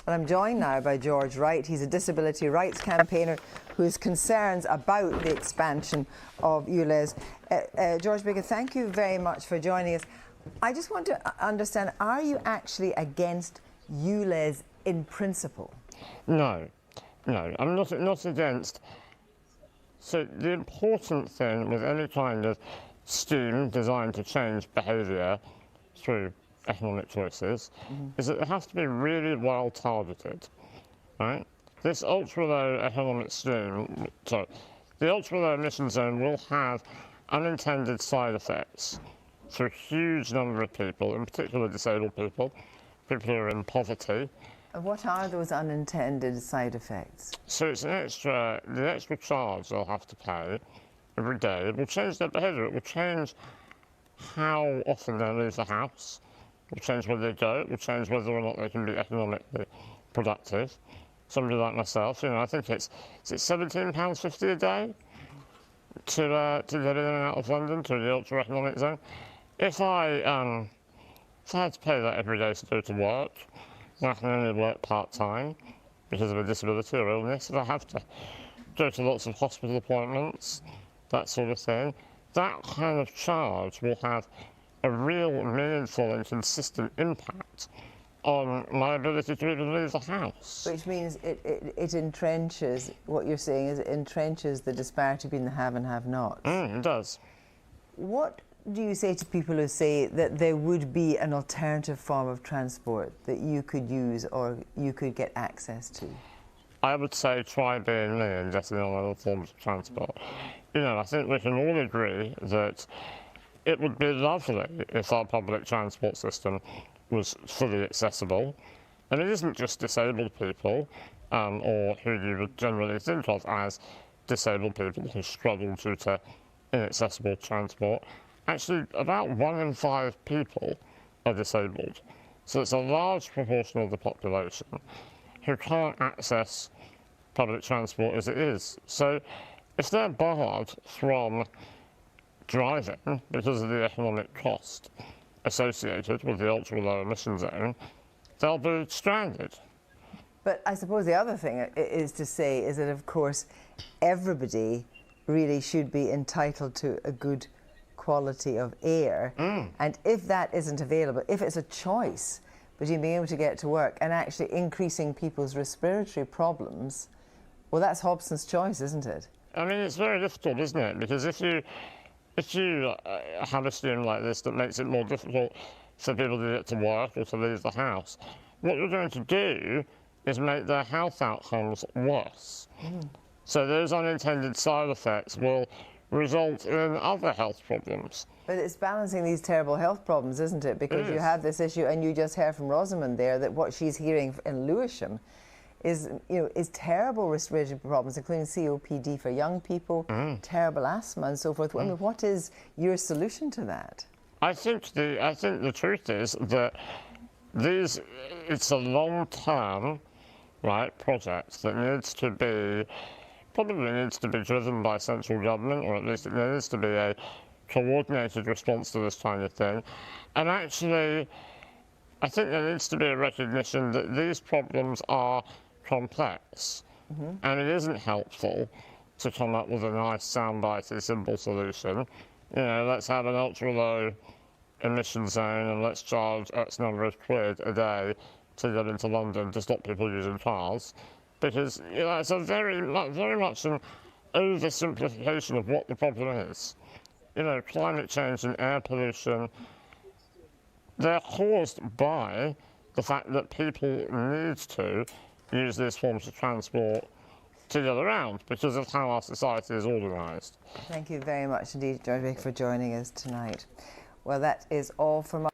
Well, I'm joined now by George Wright. He's a disability rights campaigner whose concerns about the expansion of ULEZ. George Baker, thank you very much for joining us. I just want to understand, are you actually against ULEZ in principle? No, I'm not against. So the important thing with any kind of scheme designed to change behaviour through economic choices is that it has to be really well targeted, right? This ultra-low economic scheme, so the ultra-low emission zone will have unintended side effects for a huge number of people, in particular disabled people, people who are in poverty. What are those unintended side effects? So it's the extra charge they'll have to pay every day. It will change their behaviour. It will change how often they leave the house. It will change where they go. It will change whether or not they can be economically productive. Somebody like myself, you know, I think it's £17.50 a day to get in and out of London to the ultra economic zone. If I had to pay that every day to go to work, I can only work part-time because of a disability or illness, if I have to go to lots of hospital appointments, that sort of thing, that kind of charge will have a real meaningful and consistent impact on my ability to even leave the house. Which means it entrenches, what you're saying is it entrenches the disparity between the have and have-nots. It does. What do you say to people who say that there would be an alternative form of transport that you could use or you could get access to? I would say try being me and getting on other forms of transport. You know, I think we can all agree that it would be lovely if our public transport system was fully accessible. And it isn't just disabled people or who you would generally think of as disabled people who struggle due to inaccessible transport. Actually, about 1 in 5 people are disabled. So it's a large proportion of the population who can't access public transport as it is. So if they're barred from driving because of the economic cost associated with the ultra-low emission zone, they'll be stranded. But I suppose the other thing is to say is that, of course, everybody really should be entitled to a good quality of air. And if that isn't available, if it's a choice between being able to get to work and actually increasing people's respiratory problems, well, that's Hobson's choice, isn't it? I mean, it's very difficult, isn't it? Because if you have a scheme like this that makes it more difficult for people to get to work or to leave the house, what you're going to do is make their health outcomes worse. So those unintended side effects will result in other health problems. But it's balancing these terrible health problems, isn't it? Because you have this issue, and you just heard from Rosamond there that what she's hearing in Lewisham is terrible respiratory problems, including COPD for young people, terrible asthma and so forth. I mean, what is your solution to that? I think the truth is that it's a long-term, right, project that probably needs to be driven by central government, or at least it needs to be a coordinated response to this kind of thing. And actually, I think there needs to be a recognition that these problems are complex, and it isn't helpful to come up with a nice soundbitey simple solution. You know, let's have an ultra-low emission zone and let's charge X number of quid a day to get into London to stop people using cars, because you know, it's a very much an oversimplification of what the problem is. You know, climate change and air pollution, they're caused by the fact that people need to use these forms of transport to get around because of how our society is organised. Thank you very much indeed, George Baker, for joining us tonight. Well, that is all from